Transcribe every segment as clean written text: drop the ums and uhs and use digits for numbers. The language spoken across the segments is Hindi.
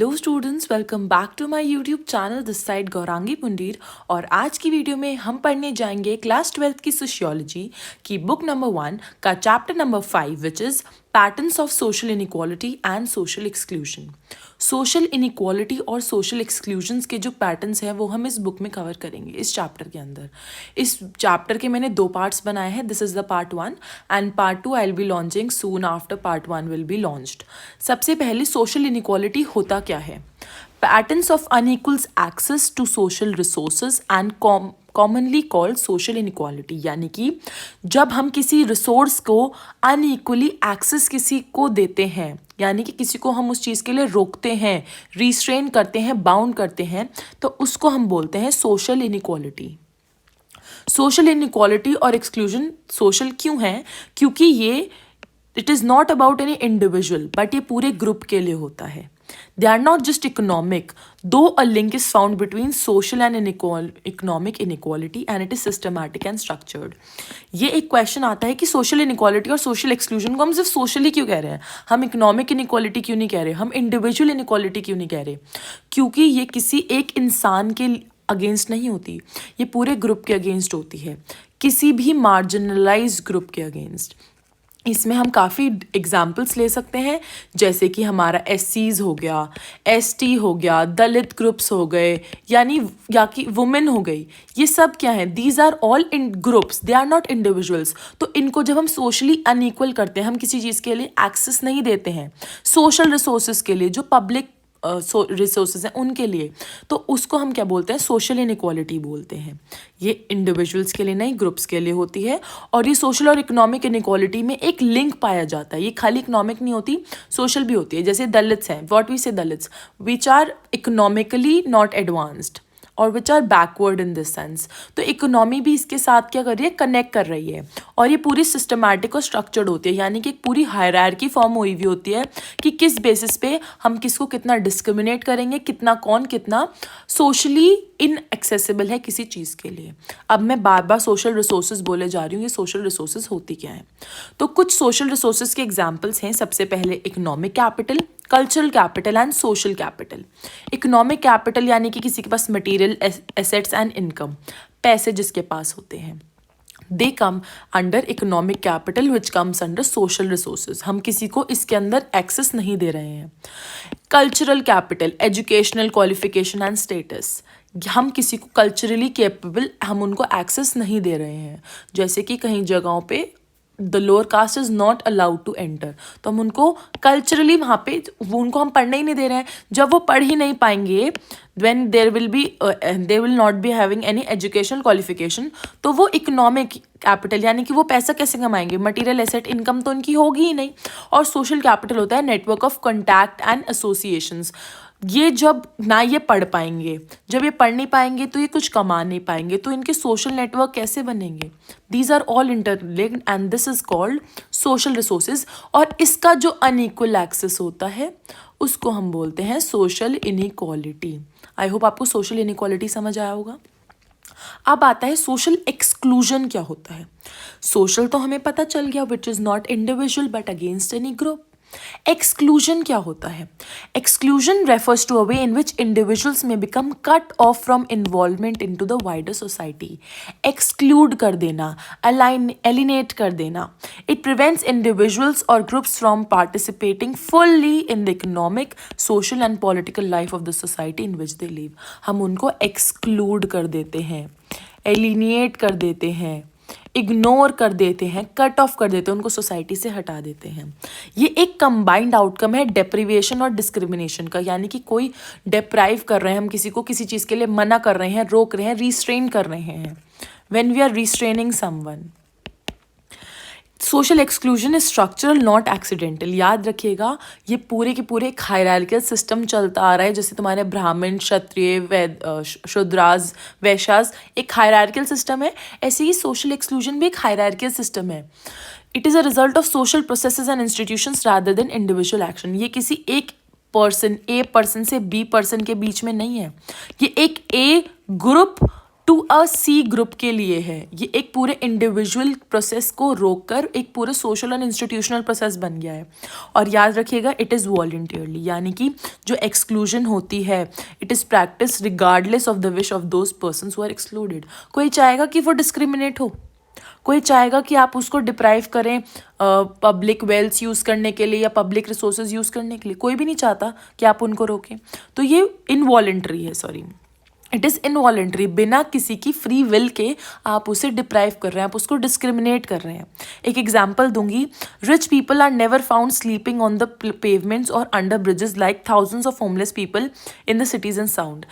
Hello students, welcome back to my YouTube channel this side Gaurangi Pundir. और आज की वीडियो में हम पढ़ने जाएंगे क्लास 12th की सोशियोलॉजी की बुक नंबर 1 का chapter number 5 which is patterns of social inequality and social exclusion. Social inequality और सोशल एक्सक्लूजन्स के जो पैटर्न्स हैं वो हम इस बुक में कवर करेंगे इस चैप्टर के अंदर। इस चैप्टर के मैंने 2 पार्ट्स बनाए हैं। This is the part 1 and part 2 I will be launching soon after part 1 will be launched. सबसे पहले सोशल इनइक्वालिटी होता क्या है? Patterns of unequal access to social resources and commonly called social inequality, यानी कि जब हम किसी रिसोर्स को अनइक्वली एक्सेस किसी को देते हैं, यानी कि किसी को हम उस चीज़ के लिए रोकते हैं, रिस्ट्रेन करते हैं, बाउंड करते हैं, तो उसको हम बोलते हैं सोशल इनइक्वालिटी। सोशल इनइक्वालिटी और एक्सक्लूजन सोशल क्यों है? क्योंकि ये it is not about any individual but ये पूरे ग्रुप के लिए होता है। They are not just economic, though a link is found between social and economic inequality and it is systematic and structured. ये एक क्वेश्चन आता है कि सोशल इनइक्वालिटी और सोशल एक्सक्लूजन को हम सिर्फ सोशली क्यों कह रहे हैं, हम इकोनॉमिक इनइक्वालिटी क्यों नहीं कह रहे, हम इंडिविजुअल इनइक्वालिटी क्यों नहीं कह रहे? क्योंकि ये किसी एक इंसान के अगेंस्ट नहीं होती, ये पूरे ग्रुप के अगेंस्ट होती है, किसी भी मार्जिनलाइज्ड ग्रुप के अगेंस्ट। इसमें हम काफ़ी एग्जाम्पल्स ले सकते हैं, जैसे कि हमारा एससीज हो गया, एसटी हो गया, दलित ग्रुप्स हो गए, यानी या कि वुमेन हो गई। ये सब क्या है? These are all in groups, they are not individuals. तो इनको जब हम सोशली अनइक्वल करते हैं, हम किसी चीज़ के लिए एक्सेस नहीं देते हैं, सोशल रिसोर्सेज के लिए जो पब्लिक रिसोर्सेज हैं उनके लिए, तो उसको हम क्या बोलते हैं? सोशल इनइक्वालिटी बोलते हैं। ये इंडिविजुअल्स के लिए नहीं, ग्रुप्स के लिए होती है। और ये सोशल और इकोनॉमिक इनइक्वालिटी में एक लिंक पाया जाता है। ये खाली इकोनॉमिक नहीं होती, सोशल भी होती है। जैसे दलित्स हैं, what we say Dalits which are economically not advanced और which are backward in this sense. तो इकोनॉमी भी इसके साथ क्या कर रही है? कनेक्ट कर रही है। और ये पूरी सिस्टमैटिक और स्ट्रक्चर्ड होती है, यानी कि एक पूरी हायरार्की फॉर्म हुई हुई होती है कि किस बेसिस पे हम किसको कितना डिस्क्रिमिनेट करेंगे, कितना कौन कितना सोशली इनएक्सेसिबल है किसी चीज़ के लिए। अब मैं बार बार सोशल रिसोर्सेज बोले जा रही हूँ, ये सोशल रिसोर्सेज होती क्या है? तो कुछ सोशल रिसोर्सेज के एग्जाम्पल्स हैं। सबसे पहले economic capital, cultural capital and social capital. Economic capital यानी कि किसी के पास मटेरियल एसेट्स एंड इनकम, पैसे जिसके पास होते हैं, they come under economic capital which comes under social resources. हम किसी को इसके अंदर एक्सेस नहीं दे रहे हैं। Cultural capital, educational qualification and status, हम किसी को कल्चरली कैपेबल, हम उनको एक्सेस नहीं दे रहे हैं। जैसे कि कहीं जगहों पे the lower caste is not allowed to enter, तो हम उनको कल्चरली वहाँ पे उनको हम पढ़ने ही नहीं दे रहे हैं। जब वो पढ़ ही नहीं पाएंगे, when there will be they will not be having any educational qualification, तो वो इकोनॉमिक कैपिटल यानी कि वो पैसा कैसे कमाएंगे? मटेरियल एसेट इनकम तो उनकी होगी ही नहीं। और सोशल कैपिटल होता है network of contact and associations. ये जब ना ये पढ़ पाएंगे, जब ये पढ़ नहीं पाएंगे तो ये कुछ कमा नहीं पाएंगे, तो इनके सोशल नेटवर्क कैसे बनेंगे? These are all interlinked and this is called social resources. और इसका जो अनइक्वल एक्सेस होता है उसको हम बोलते हैं सोशल इनइक्वालिटी। आई होप आपको सोशल इनइक्वालिटी समझ आया होगा। अब आता है सोशल एक्सक्लूजन क्या होता है। सोशल तो हमें पता चल गया, which is not individual but against any group. Exclusion क्या होता है? Exclusion refers to a way in which individuals may become cut off from involvement into the wider society. Exclude कर देना, एलिनेट कर देना। इट प्रिवेंट्स इंडिविजुअल्स और groups from participating fully in the economic, social and political life of the society in which they live. हम उनको एक्सक्लूड कर देते हैं, एलिनेट कर देते हैं, इग्नोर कर देते हैं, कट ऑफ कर देते हैं, उनको सोसाइटी से हटा देते हैं। ये एक कंबाइंड आउटकम है डेप्रिवेशन और डिस्क्रिमिनेशन का, यानी कि कोई डिप्राइव कर रहे हैं, हम किसी को किसी चीज़ के लिए मना कर रहे हैं, रोक रहे हैं, रिस्ट्रेन कर रहे हैं। When we are restraining someone. Social exclusion is structural not accidental. याद रखिएगा, ये पूरे के पूरे एक हायरार्किकल सिस्टम चलता आ रहा है। जैसे तुम्हारे ब्राह्मण, क्षत्रिय, शूद्रास, वैश्यास एक हायरार्किकल सिस्टम है, ऐसे ही सोशल एक्सक्लूजन भी एक हायरार्किकल सिस्टम है। It is a result of social processes and institutions rather than individual action. ये किसी एक पर्सन, ए पर्सन से बी पर्सन के बीच में नहीं है, ये एक A group to a C group के लिए है, ये एक पूरे इंडिविजुअल प्रोसेस को रोककर एक पूरे सोशल एंड इंस्टीट्यूशनल प्रोसेस बन गया है। और याद रखिएगा इट इज़ वॉलंटियरली, यानी कि जो एक्सक्लूजन होती है it is practice regardless of the wish of those persons who are excluded. कोई चाहेगा कि वो डिस्क्रिमिनेट हो, कोई चाहेगा कि आप उसको डिप्राइव करें पब्लिक वेल्थ यूज़ करने के लिए या पब्लिक रिसोर्सेज यूज़ करने के लिए, कोई भी नहीं चाहता कि आप उनको रोकें। तो ये इनवॉलेंट्री है, सॉरी इट इज़ इनवॉलेंट्री, बिना किसी की फ्री विल के आप उसे डिप्राइव कर रहे हैं, आप उसको डिस्क्रिमिनेट कर रहे हैं। एक एग्जाम्पल दूंगी, rich people are never found sleeping on the pavements और under bridges like thousands of homeless people in the cities and small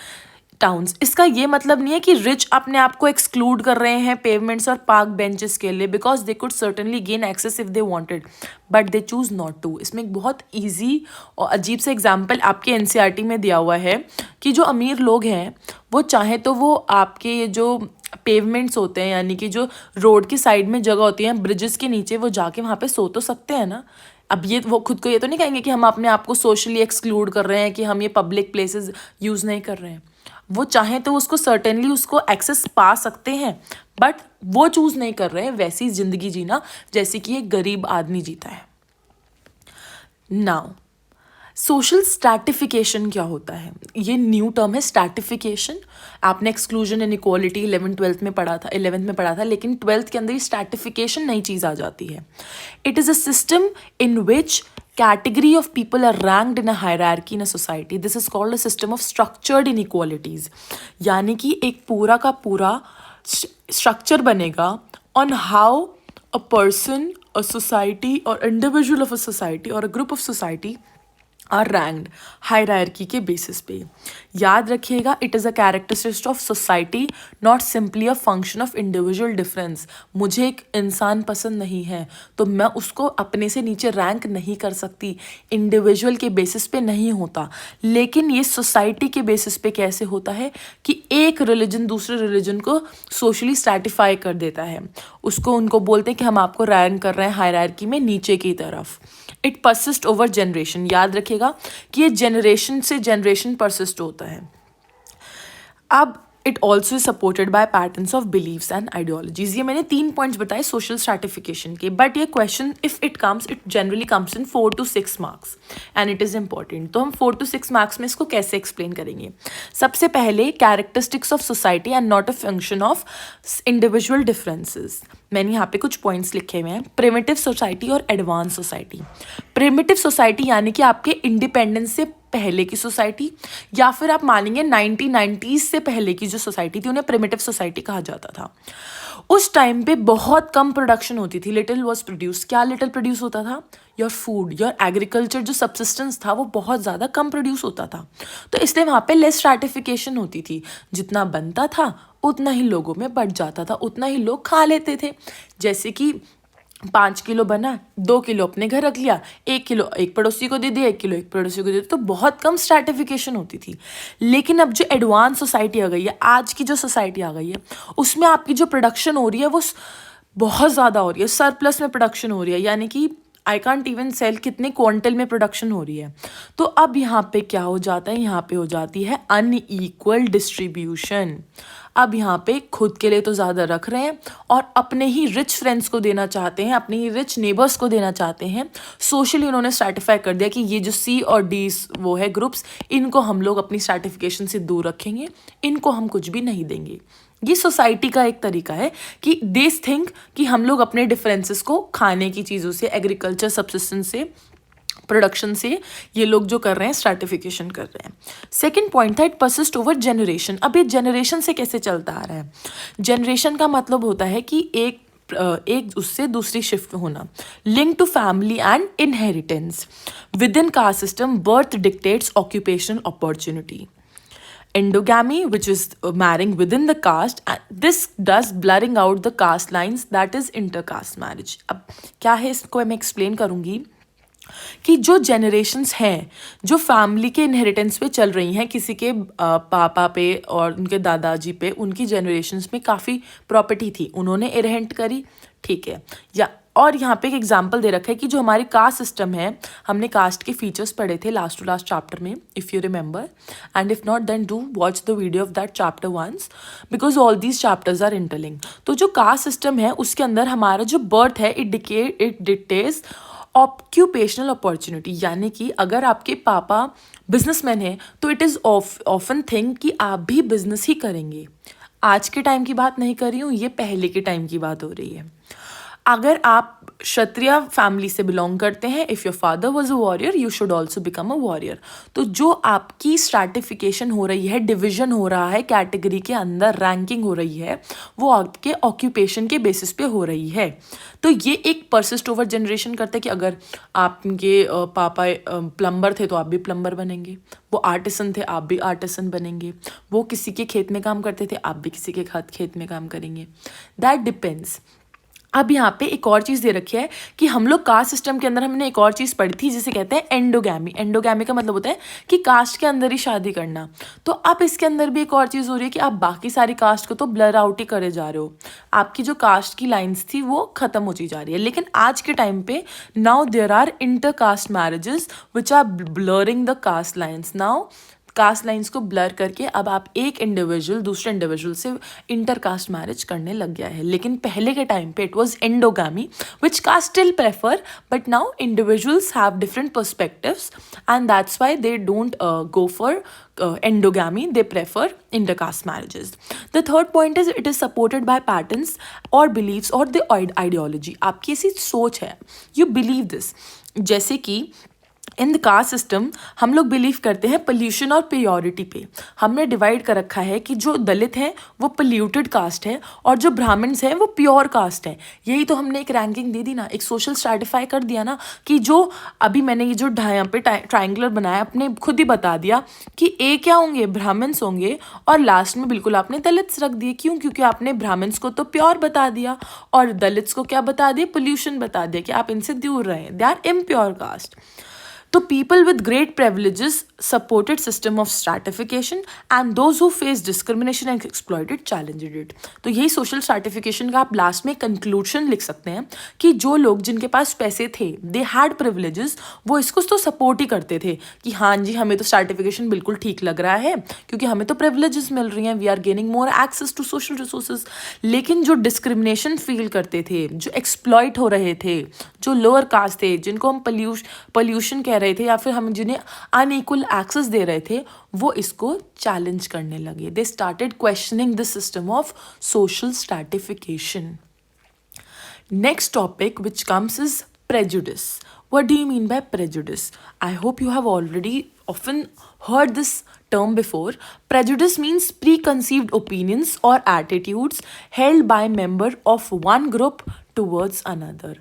towns. इसका ये मतलब नहीं है कि रिच अपने आप को एक्सक्लूड कर रहे हैं पेवमेंट्स और पार्क बेंचेस के लिए, because they could certainly gain access if they wanted but they choose not to. इसमें एक बहुत ईजी और अजीब सा एग्जाम्पल आपके एनसीईआरटी में दिया हुआ है कि जो अमीर लोग हैं वो चाहे तो वो आपके ये जो पेवमेंट्स होते हैं, यानी कि जो रोड की साइड में जगह होती है ब्रिजेस के नीचे, वो जाके वहाँ पे सो तो सकते हैं ना। अब ये वो खुद को ये तो नहीं कहेंगे कि हम अपने आप को सोशली एक्सक्लूड कर रहे हैं, कि हम ये पब्लिक प्लेसेस यूज़ नहीं कर रहे हैं। वो चाहें तो उसको सर्टेनली उसको एक्सेस पा सकते हैं, बट वो चूज़ नहीं कर रहे हैं वैसी ज़िंदगी जीना जैसे कि एक गरीब आदमी जीता है। नाउ सोशल स्ट्रैटिफिकेशन क्या होता है? ये न्यू टर्म है स्ट्रैटिफिकेशन। आपने एक्सक्लूजन एंड इक्वालिटी 11th में पढ़ा था, लेकिन 12th के अंदर ही स्ट्रैटिफिकेशन नई चीज़ आ जाती है। It is a system in which category of people are ranked in a hierarchy in a society. This is called a system of structured inequalities. यानी कि एक पूरा का पूरा स्ट्रक्चर बनेगा on how a person, a society or individual of a society or a group of society are ranked hierarchy के बेसिस पे। याद रखिएगा it is a characteristic of society, not simply a function of individual difference. मुझे एक इंसान पसंद नहीं है तो मैं उसको अपने से नीचे रैंक नहीं कर सकती, इंडिविजुअल के बेसिस पे नहीं होता। लेकिन ये सोसाइटी के बेसिस पे कैसे होता है कि एक रिलीजन दूसरे रिलीजन को सोशली स्ट्रैटिफाई कर देता है, उसको उनको बोलते हैं कि हम आपको रैंक कर रहे हैं हायरार्की में नीचे की तरफ। इट परसिस्ट ओवर जनरेशन, याद रखिएगा कि ये जनरेशन से जनरेशन परसिस्ट होता है। अब it also is supported by patterns of beliefs and ideologies. ये मैंने 3 पॉइंट्स बताए सोशल स्ट्रैटिफिकेशन के, बट ये question if it generally comes in 4 to 6 marks and it is important. तो हम 4 to 6 मार्क्स में इसको कैसे एक्सप्लेन करेंगे? सबसे पहले characteristics of society and not a function of individual differences. मैंने यहाँ पे कुछ पॉइंट्स लिखे हुए हैं। प्रिमिटिव सोसाइटी और एडवांस सोसाइटी। प्रिमिटिव सोसाइटी यानी कि आपके इंडिपेंडेंस से पहले की सोसाइटी, या फिर आप मानेंगे 1990s से पहले की जो सोसाइटी थी उन्हें प्रिमिटिव सोसाइटी कहा जाता था। उस टाइम पे बहुत कम प्रोडक्शन होती थी, लिटिल वॉज प्रोड्यूस। क्या लिटिल प्रोड्यूस होता था? योर फूड, योर एग्रीकल्चर, जो सब्सिस्टेंस था वो बहुत ज़्यादा कम प्रोड्यूस होता था, तो इसलिए वहाँ पे लेस स्ट्रैटिफिकेशन होती थी। जितना बनता था उतना ही लोगों में बढ़ जाता था, उतना ही लोग खा लेते थे। जैसे कि 5 किलो बना, 2 किलो अपने घर रख लिया, 1 किलो एक पड़ोसी को दे दिया, 1 किलो एक पड़ोसी को दे दिया, तो बहुत कम स्ट्रैटिफिकेशन होती थी। लेकिन अब जो एडवांस सोसाइटी आ गई है, आज की जो सोसाइटी आ गई है, उसमें आपकी जो प्रोडक्शन हो रही है वो बहुत ज़्यादा हो रही है, सरप्लस में प्रोडक्शन हो रही है, यानी कि आई कांट इवन सेल कितने क्वांटल में प्रोडक्शन हो रही है। तो अब यहाँ पे क्या हो जाता है? यहाँ पे हो जाती है अनइक्वल डिस्ट्रीब्यूशन। अब यहाँ पे खुद के लिए तो ज़्यादा रख रहे हैं और अपने ही रिच फ्रेंड्स को देना चाहते हैं, अपने ही रिच नेबर्स को देना चाहते हैं। सोशली उन्होंने स्ट्रैटिफाई कर दिया कि ये जो सी और डी वो है ग्रुप्स, इनको हम लोग अपनी स्ट्रैटिफिकेशन से दूर रखेंगे, इनको हम कुछ भी नहीं देंगे। ये सोसाइटी का एक तरीका है कि दे थिंक कि हम लोग अपने डिफरेंसेस को खाने की चीज़ों से, एग्रीकल्चर सब्सिस्टेंस से, प्रोडक्शन से, ये लोग जो कर रहे हैं स्ट्रैटिफिकेशन कर रहे हैं। सेकंड पॉइंट था इट परसिस्ट ओवर जनरेशन। अब ये जनरेशन से कैसे चलता आ रहा है? जनरेशन का मतलब होता है कि एक उससे दूसरी शिफ्ट होना। Link to family and inheritance. Within caste system birth dictates occupational opportunity. Endogamy, which is marrying within the caste, this does blurring out the caste lines, that is intercaste marriage. अब क्या है इसको मैं एक्सप्लेन करूँगी कि जो जनरेशन्स हैं जो फैमिली के इनहेरिटेंस पे चल रही हैं, किसी के पापा पे और उनके दादाजी पे, उनकी जनरेशन्स में काफ़ी प्रॉपर्टी थी, उन्होंने इनहेरिट करी, ठीक है, या और यहाँ पे एक एग्जाम्पल दे रखा है कि जो हमारी कास्ट सिस्टम है, हमने कास्ट के फीचर्स पढ़े थे लास्ट टू लास्ट चैप्टर में, if you remember, and if not then do watch the video of that chapter once, because all these chapters are interlinked. तो जो कास्ट सिस्टम है उसके अंदर हमारा जो बर्थ है इट डिक्टेट्स ऑक्यूपेशनल अपॉर्चुनिटी, यानी कि अगर आपके पापा बिजनेसमैन हैं तो इट इज़ ऑफन थिंग कि आप भी बिजनेस ही करेंगे। आज के टाइम की बात नहीं कर रही हूँ, ये पहले के टाइम की बात हो रही है। अगर आप क्षत्रिय फैमिली से बिलोंग करते हैं, if your father was a warrior you should also become a warrior. तो जो आपकी स्ट्रैटिफिकेशन हो रही है, डिविजन हो रहा है कैटेगरी के अंदर, रैंकिंग हो रही है, वो आपके ऑक्यूपेशन के बेसिस पे हो रही है। तो ये एक परसिस्ट ओवर जनरेशन करता है कि अगर आपके पापा प्लम्बर थे तो आप भी प्लम्बर बनेंगे, वो आर्टिसन थे आप भी आर्टिसन बनेंगे, वो किसी के खेत में काम करते थे आप भी किसी के खेत में काम करेंगे। That depends. अब यहाँ पे एक और चीज़ दे रखी है कि हम लोग कास्ट सिस्टम के अंदर हमने एक और चीज़ पढ़ी थी जिसे कहते हैं एंडोगैमी। एंडोगैमी का मतलब होता है कि कास्ट के अंदर ही शादी करना। तो अब इसके अंदर भी एक और चीज़ हो रही है कि आप बाकी सारी कास्ट को तो ब्लर आउट ही करे जा रहे हो, आपकी जो कास्ट की लाइन्स थी वो ख़त्म होती जा रही है। लेकिन आज के टाइम पे now there are inter caste marriages which are blurring the caste lines. Now caste lines को ब्लर करके अब आप एक इंडिविजुअल दूसरे इंडिविजुअल से इंटरकास्ट मैरिज करने लग गया है। लेकिन पहले के टाइम पे it was endogamy which caste still prefer, but now individuals have different perspectives and that's why they don't go for endogamy, they prefer intercaste marriages. The third point is it is supported by patterns or beliefs or the ideology. आपकी ऐसी सोच है, you believe this। जैसे कि इन द कास्ट सिस्टम हम लोग बिलीव करते हैं पोल्यूशन और प्योरिटी पे। हमने डिवाइड कर रखा है कि जो दलित हैं वो पोल्यूटेड कास्ट है और जो ब्राह्मण्स हैं वो प्योर कास्ट है। यही तो हमने एक रैंकिंग दे दी ना, एक सोशल स्ट्रैटिफाई कर दिया ना, कि जो अभी मैंने ये जो यहाँ पे ट्राइंगुलर बनाया आपने खुद ही बता दिया कि ए क्या होंगे, ब्राह्मण्स होंगे, और लास्ट में बिल्कुल आपने दलित्स रख दिए। क्यों? क्योंकि आपने ब्राह्मण्स को तो प्योर बता दिया और दलित्स को क्या बता दिया, पोल्यूशन बता दिया कि आप इनसे दूर रहें, दे आर इम्प्योर कास्ट। तो people with great privileges supported system of stratification and those who faced discrimination and exploited challenged it। तो यही social stratification का आप लास्ट में कंक्लूजन लिख सकते हैं कि जो लोग जिनके पास पैसे थे, they had privileges, वो इसको तो सपोर्ट ही करते थे कि हाँ जी हमें तो स्ट्रैटिफिकेशन बिल्कुल ठीक लग रहा है क्योंकि हमें तो प्रिविलेजेस मिल रही हैं, we are gaining more access to social resources. लेकिन जो डिस्क्रिमिनेशन फील करते थे, जो एक्सप्लॉइट हो रहे थे, जो लोअर कास्ट थे, जिनको हम पोल्यूशन कह रहे थे या फिर हम जिन्हें अनइक्वल एक्सेस दे रहे थे, वो इसको चैलेंज करने लगे। They started questioning the system of social stratification. Next topic which comes is prejudice. What do you mean by prejudice? I hope you have already often heard this term before. Prejudice means preconceived opinions or attitudes held by member of one group towards another.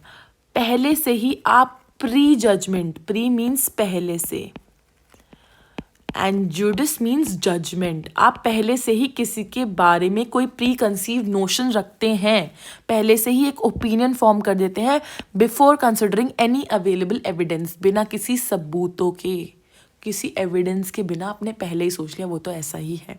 पहले से ही आप प्री जजमेंट, प्री मीन्स पहले से एंड जुडिस मीन्स जजमेंट, आप पहले से ही किसी के बारे में कोई प्री कंसीव नोशन रखते हैं, पहले से ही एक ओपिनियन फॉर्म कर देते हैं before considering any available evidence, बिना किसी सबूतों के, किसी एविडेंस के बिना आपने पहले ही सोच लिया वो तो ऐसा ही है।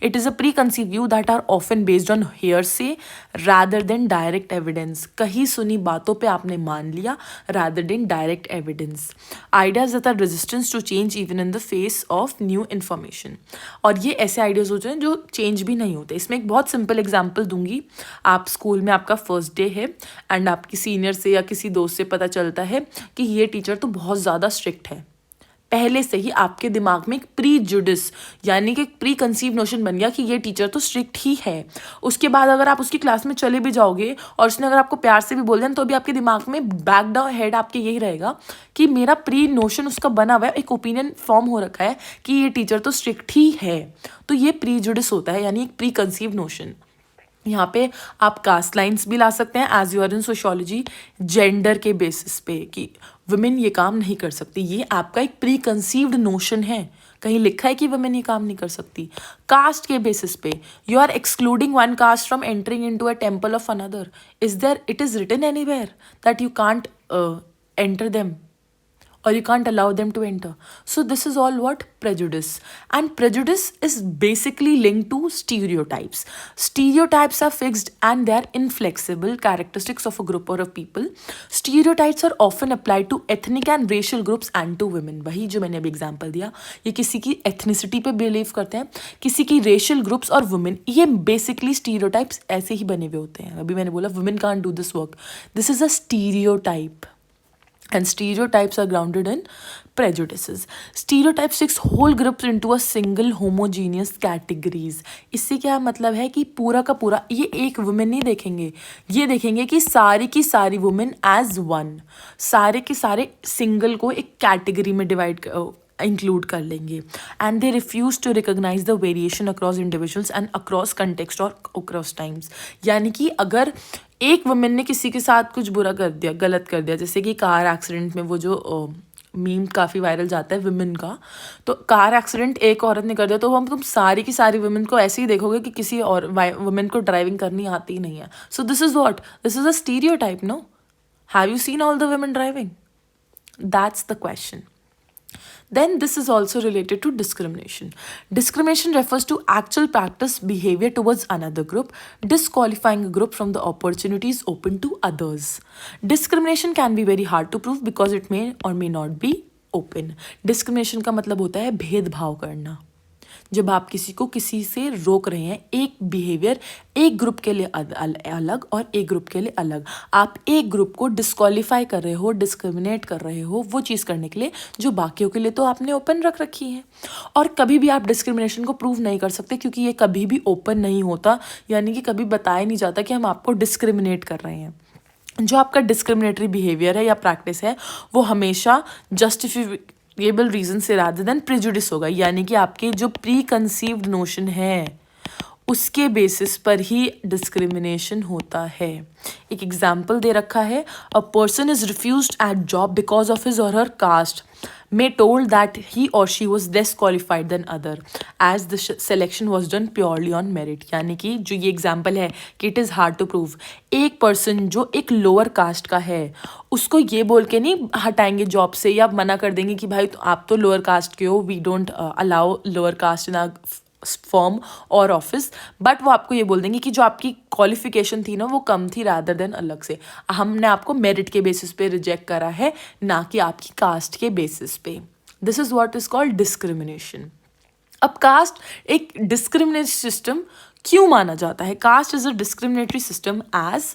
It is a preconceive view that are often based on hearsay rather than direct evidence. कहीं सुनी बातों पे आपने मान लिया rather than direct evidence. Ideas that are resistance to change even in the face of new information. और ये ऐसे आइडियाज होते हैं जो चेंज भी नहीं होते। इसमें एक बहुत सिंपल एग्जाम्पल दूंगी। आप स्कूल में आपका फर्स्ट डे है एंड आपकी सीनियर से या किसी दोस्त से पता चलता है कि ये टीचर तो बहुत ज़्यादा स्ट्रिक्ट है। पहले से ही आपके दिमाग में एक प्री जुडिस यानी कि प्री कंसीव नोशन बन गया कि ये टीचर तो स्ट्रिक्ट ही है। उसके बाद अगर आप उसकी क्लास में चले भी जाओगे और उसने अगर आपको प्यार से भी बोल दिया तो भी आपके दिमाग में बैक डाउन हेड आपके यही रहेगा कि मेरा प्री नोशन उसका बना हुआ है, एक ओपिनियन फॉर्म हो रखा है कि ये टीचर तो स्ट्रिक्ट ही है। तो ये प्री जुडिस होता है यानी एक प्री कंसीव नोशन। यहाँ पे आप कास्ट लाइन्स भी ला सकते हैं as you are in sociology, gender के बेसिस पे कि वुमेन ये काम नहीं कर सकती, ये आपका एक प्री कंसीव्ड नोशन है, कहीं लिखा है कि वुमेन ये काम नहीं कर सकती। कास्ट के बेसिस पे you are excluding one caste from entering into a temple of another. Is there, it is written anywhere that you can't enter them, or you can't allow them to enter. So this is all what? Prejudice. And prejudice is basically linked to stereotypes. Stereotypes are fixed and they are inflexible characteristics of a group or of people. Stereotypes are often applied to ethnic and racial groups and to women. वही जो मैंने अभी एग्जाम्पल दिया, ये किसी की एथनिसिटी पे बिलीव करते हैं, किसी की रेशियल ग्रुप्स और वुमेन, ये बेसिकली स्टीरियोटाइप्स ऐसे ही बने हुए होते हैं. अभी मैंने बोला women can't do this work, this is a stereotype. And stereotypes are grounded in prejudices. Stereotypes fix whole groups into a single homogeneous categories. इससे क्या मतलब है कि पूरा का पूरा ये एक वुमेन नहीं देखेंगे, ये देखेंगे कि सारी की सारी वुमेन एज वन, सारे के सारे सिंगल को एक कैटेगरी में डिवाइड इंक्लूड कर लेंगे. And they refuse to recognize the variation across individuals and across context और अक्रॉस टाइम्स. यानी कि अगर एक वुमेन ने किसी के साथ कुछ बुरा कर दिया, गलत कर दिया, जैसे कि कार एक्सीडेंट में वो जो मीम काफ़ी वायरल जाता है विमेन का, तो कार एक्सीडेंट एक औरत ने कर दिया तो हम तुम सारी की सारी वुमेन को ऐसे ही देखोगे कि किसी और वुमेन को ड्राइविंग करनी आती ही नहीं है. So this is what, this is a stereotype. No, have you seen all the women driving? That's the question. Then this is also related to discrimination. Discrimination refers to actual practice behavior towards another group, disqualifying a group from the opportunities open to others. Discrimination can be very hard to prove because it may or may not be open. Discrimination का मतलब होता है भेदभाव करना. जब आप किसी को किसी से रोक रहे हैं, एक बिहेवियर एक ग्रुप के लिए अलग और एक ग्रुप के लिए अलग, आप एक ग्रुप को डिस्क्वालीफाई कर रहे हो, डिस्क्रिमिनेट कर रहे हो वो चीज़ करने के लिए जो बाकियों के लिए तो आपने ओपन रख रखी है. और कभी भी आप डिस्क्रिमिनेशन को प्रूव नहीं कर सकते क्योंकि ये कभी भी ओपन नहीं होता, यानी कि कभी बताया नहीं जाता कि हम आपको डिस्क्रिमिनेट कर रहे हैं. जो आपका डिस्क्रिमिनेटरी बिहेवियर है या प्रैक्टिस है वो हमेशा जस्टिफिकेबल रीजन से रादर देन प्रेजुडिस होगा, यानी कि आपके जो प्री कंसीव्ड नोशन है उसके बेसिस पर ही डिस्क्रिमिनेशन होता है. एक एग्जाम्पल दे रखा है, a person is refused at job because of his or her caste, may told that he or she was less qualified than other as the selection was done purely on merit. यानी कि जो ये एग्जाम्पल है कि it is hard to prove, एक पर्सन जो एक लोअर कास्ट का है उसको ये बोल के नहीं हटाएंगे जॉब से या मना कर देंगे कि भाई तो आप तो लोअर कास्ट के हो, we don't allow lower caste in our form or office, but वो आपको ये बोल देंगे कि जो आपकी क्वालिफिकेशन थी ना वो कम थी रादर देन अलग से, हमने आपको मेरिट के बेसिस पे रिजेक्ट करा है ना कि आपकी कास्ट के बेसिस पे. This is what is called discrimination. अब कास्ट एक डिस्क्रिमिनेटरी सिस्टम क्यों माना जाता है? Caste is a discriminatory system as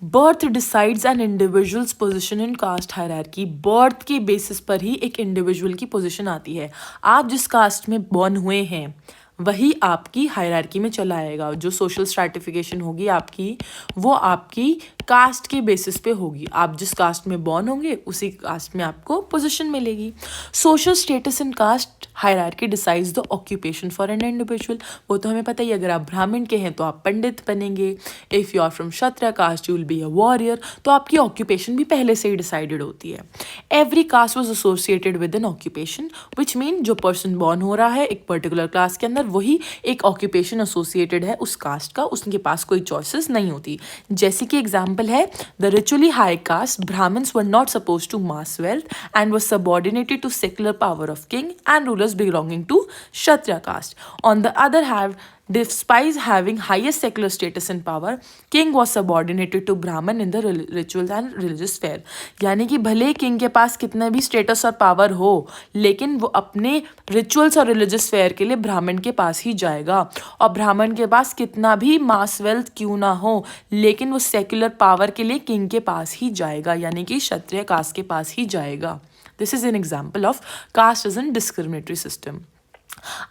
birth decides an individual's position in caste hierarchy. Birth के बेसिस पर ही एक इंडिविजुअल की पोजिशन आती है. आप जिस कास्ट में बॉर्न हुए हैं वही आपकी हायरार्की में चला आएगा. जो सोशल स्ट्रैटिफिकेशन होगी आपकी वो आपकी कास्ट के बेसिस पे होगी. आप जिस कास्ट में बॉर्न होंगे उसी कास्ट में आपको पोजीशन मिलेगी. Social status in caste hierarchy decides the occupation for an individual. वो तो हमें पता ही, अगर आप ब्राह्मण के हैं तो आप पंडित बनेंगे, if you are from Kshatriya caste you will be a warrior. तो आपकी ऑक्यूपेशन भी पहले से ही डिसाइडेड होती है. Every caste was associated with an occupation which mean जो पर्सन बॉर्न हो रहा है एक पर्टिकुलर क्लास के अंदर वही एक ऑक्यूपेशन एसोसिएटेड है उस कास्ट का, उसके पास कोई चॉइसेस नहीं होती. जैसे कि एग्जाम्पल है, the ritually high caste Brahmins were not suppose to mass wealth and was subordinated to secular power of king and rulers belonging to Kshatriya caste. On the other hand, despite having highest secular status and power, king was subordinated to Brahman in the rituals and religious fair. यानी कि भले किंग के पास कितना भी स्टेटस और पावर हो लेकिन वो अपने रिचुअल्स और रिलीजियस फेयर के लिए ब्राह्मण के पास ही जाएगा. और ब्राह्मण के पास कितना भी मास वेल्थ क्यों ना हो लेकिन वो सेक्युलर पावर के लिए किंग के पास ही जाएगा, यानी कि क्षत्रिय कास्ट के पास ही जाएगा. This is an example of caste as a discriminatory system.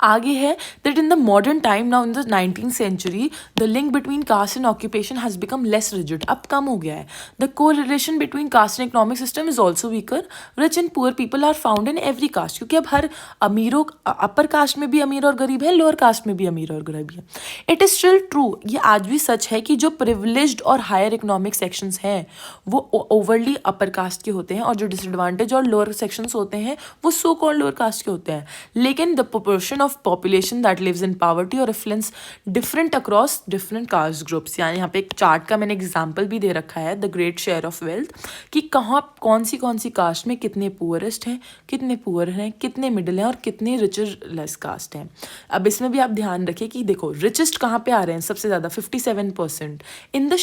आगे है that in the modern time now in the 19th century the link between caste and occupation has become less rigid. अब कम हो गया है. The correlation between caste and economic system is also weaker. Rich and poor people are found in every caste. क्योंकि अब हर अमीरों अपर कास्ट में भी अमीर और गरीब है, लोअर कास्ट में भी अमीर और गरीब है. It is still true, ये आज भी सच है कि जो प्रिविलेज्ड और हायर इकोनॉमिक सेक्शंस हैं वो ओवरली अपर कास्ट के होते हैं और जो डिसएडवांटेज और लोअर सेक्शंस होते हैं वो सो कॉल्ड लोअर कास्ट के होते हैं. लेकिन the proportion of population that lives in poverty or affluence different across different caste groups। यानी यहाँ पे एक चार्ट का मैंने एग्जाम्पल भी दे रखा है, the great share of wealth, कि कहाँ कौन सी कास्ट में कितने पुअरेस्ट हैं, कितने पुअर हैं, कितने मिडिल हैं और कितने रिचर लेस कास्ट हैं। अब इसमें भी आप ध्यान रखिए कि देखो रिचेस्ट कहाँ पे आ रहे हैं सबसे ज़्यादा 57% इन द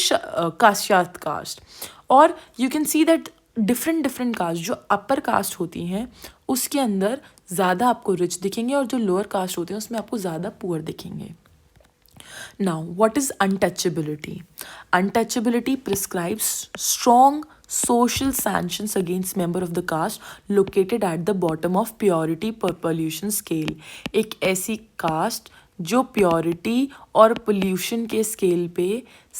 काश्यात कास्ट, और you can see that different caste जो अपर कास्ट होती हैं उसके अंदर ज़्यादा आपको रिच दिखेंगे और जो लोअर कास्ट होते हैं उसमें आपको ज़्यादा पुअर दिखेंगे। Now what is untouchability? Untouchability prescribes strong social sanctions against member of the caste located at the bottom of purity pollution scale। एक ऐसी कास्ट जो प्योरिटी और पोल्यूशन के स्केल पे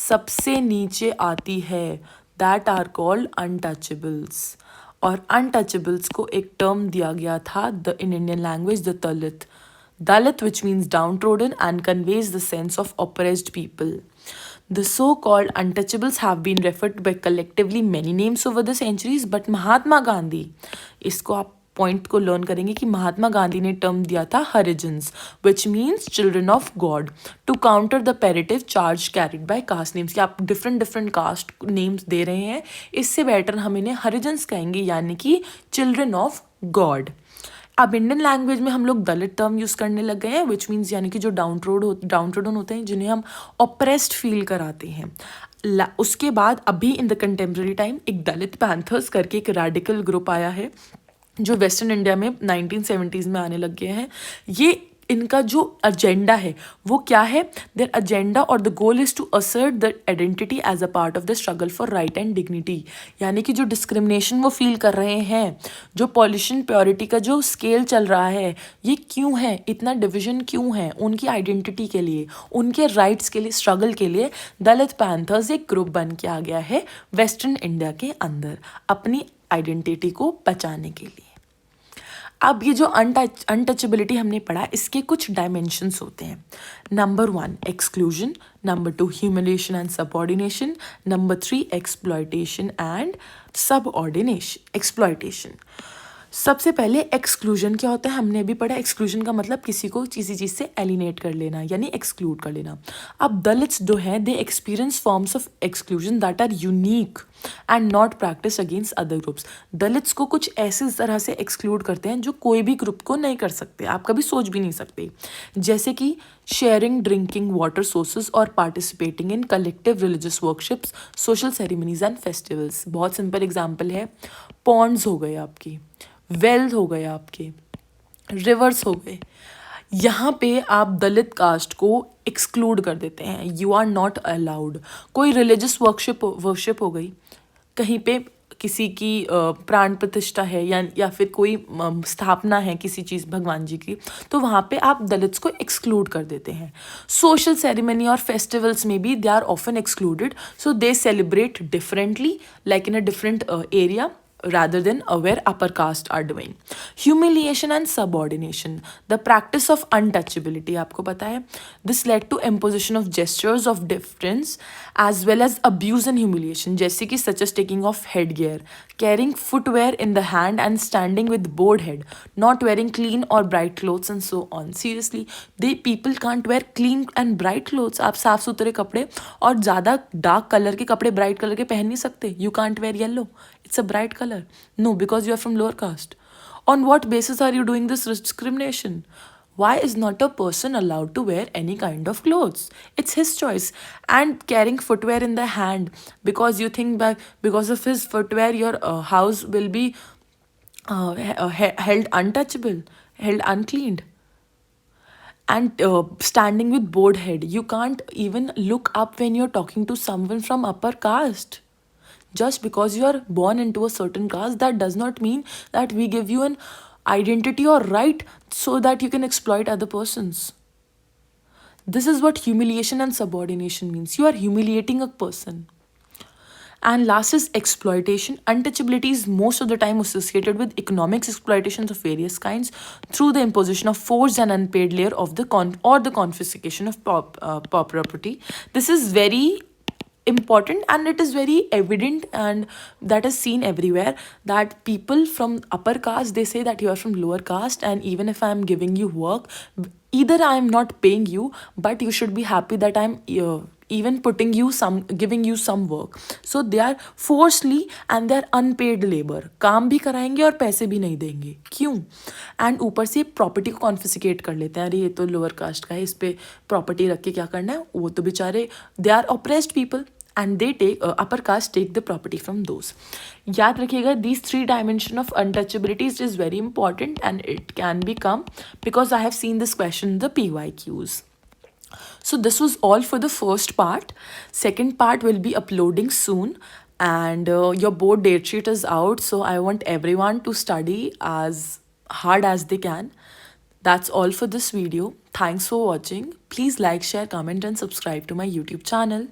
सबसे नीचे आती है, दैट आर कॉल्ड अनटचेबल्स। और अनटचेबल्स को एक टर्म दिया गया था in Indian language the Dalit, Dalit, which means downtrodden and conveys the sense of oppressed people. The so-called untouchables have been referred by collectively many names over the centuries, but Mahatma Gandhi, इसको आप पॉइंट को लर्न करेंगे कि महात्मा गांधी ने टर्म दिया था Harijans, which means children of God, to counter the pejorative charge carried by caste names, कि आप डिफरेंट कास्ट नेम्स दे रहे हैं, इससे बेटर हम इन्हें हरिजन्स कहेंगे, यानी कि चिल्ड्रन ऑफ गॉड। अब इंडियन लैंग्वेज में हम लोग दलित टर्म यूज़ करने लग गए हैं, विच मीन्स यानी कि जो डाउनट्रोडन होते हैं, जिन्हें हम ऑप्रेस्ड फील कराते हैं। उसके बाद अभी इन द कंटेम्प्रेरी टाइम एक दलित पैंथर्स करके एक रेडिकल ग्रुप आया है जो वेस्टर्न इंडिया में 1970s में आने लग गए हैं। ये इनका जो एजेंडा है वो क्या है? Their agenda or the goal is to assert the identity as a part of the struggle for right and dignity. यानी कि जो डिस्क्रिमिनेशन वो फील कर रहे हैं, जो पॉल्यूशन प्योरिटी का जो स्केल चल रहा है, ये क्यों है, इतना डिविजन क्यों है? उनकी आइडेंटिटी के लिए, उनके राइट्स के लिए, स्ट्रगल के लिए दलित पैंथर्स एक ग्रुप बन के आ गया है वेस्टर्न इंडिया के अंदर अपनी आइडेंटिटी को बचाने के लिए। अब ये जो अनटचेबिलिटी हमने पढ़ा, इसके कुछ डायमेंशंस होते हैं। Number 1 exclusion, number 2 humiliation and subordination, number 3 exploitation and exploitation. सबसे पहले एक्सक्लूजन क्या होता है, हमने अभी पढ़ा। एक्सक्लूजन का मतलब किसी को किसी चीज़ से एलिनेट कर लेना, यानी एक्सक्लूड कर लेना। अब दलित्स जो हैं, they experience forms of exclusion that are unique and not practice against other groups. Dalits को कुछ ऐसे तरह से एक्सक्लूड करते हैं जो कोई भी ग्रुप को नहीं कर सकते, आप कभी सोच भी नहीं सकते, जैसे कि शेयरिंग ड्रिंकिंग वाटर सोर्सेज और participating in collective religious worships, social ceremonies and festivals. बहुत सिंपल एग्जाम्पल है, पॉन्ड्स हो गए आपकी, वेल्थ हो गए आपके, रिवर्स हो गए, यहाँ पे आप दलित कास्ट को एक्सक्लूड कर देते हैं, यू आर नॉट अलाउड। कोई रिलीजियस वर्शिप हो गई, कहीं पे किसी की प्राण प्रतिष्ठा है या फिर कोई स्थापना है किसी चीज़ भगवान जी की, तो वहाँ पे आप दलित्स को एक्सक्लूड कर देते हैं। सोशल सेरेमनी और फेस्टिवल्स में भी they are often excluded, so they celebrate differently like in a different area rather than where upper caste are doing. Humiliation and subordination, the practice of untouchability, आपको पता है, this led to imposition of gestures of difference as well as abuse and humiliation, जैसे कि such as taking off headgear, carrying footwear in the hand and standing with bowed head, not wearing clean or bright clothes and so on. Seriously, people can't wear clean and bright clothes. आप साफ सुथरे कपड़े और ज़्यादा डार्क कलर के कपड़े ब्राइट कलर के पहन नहीं सकते. You can't wear yellow. It's a bright color. No, because you are from lower caste. On what basis are you doing this discrimination? Why is not a person allowed to wear any kind of clothes? It's his choice. And carrying footwear in the hand, because you think that because of his footwear your house will be held untouchable, held uncleaned. And standing with bowed head, you can't even look up when you're talking to someone from upper caste. Just because you are born into a certain caste, that does not mean that we give you an identity or right so that you can exploit other persons. This is what humiliation and subordination means. You are humiliating a person. And last is exploitation. Untouchability is most of the time associated with economic exploitations of various kinds through the imposition of forced and unpaid labor of the confiscation of property. This is very important, and it is very evident, and that is seen everywhere, that people from upper caste, they say that you are from lower caste, and even if I am giving you work, either I am not paying you, but you should be happy that I'm even putting you some, giving you some work. So they are forcefully and they are unpaid labor, काम भी कराएंगे और पैसे भी नहीं देंगे, क्यों? एंड ऊपर से प्रॉपर्टी को कॉन्फिस्केट कर लेते हैं, अरे ये तो लोअर कास्ट का है, इस पे प्रॉपर्टी रख के क्या करना है, वो तो बेचारे they are oppressed people, and they take upper caste take the property from those. याद रखिएगा, these three dimension of untouchability is very important, and it can become, because I have seen this question in the PYQs. So this was all for the first part. Second part will be uploading soon, and your board date sheet is out, so I want everyone to study as hard as they can. That's all for this video. Thanks for watching. Please like, share, comment and subscribe to my YouTube channel.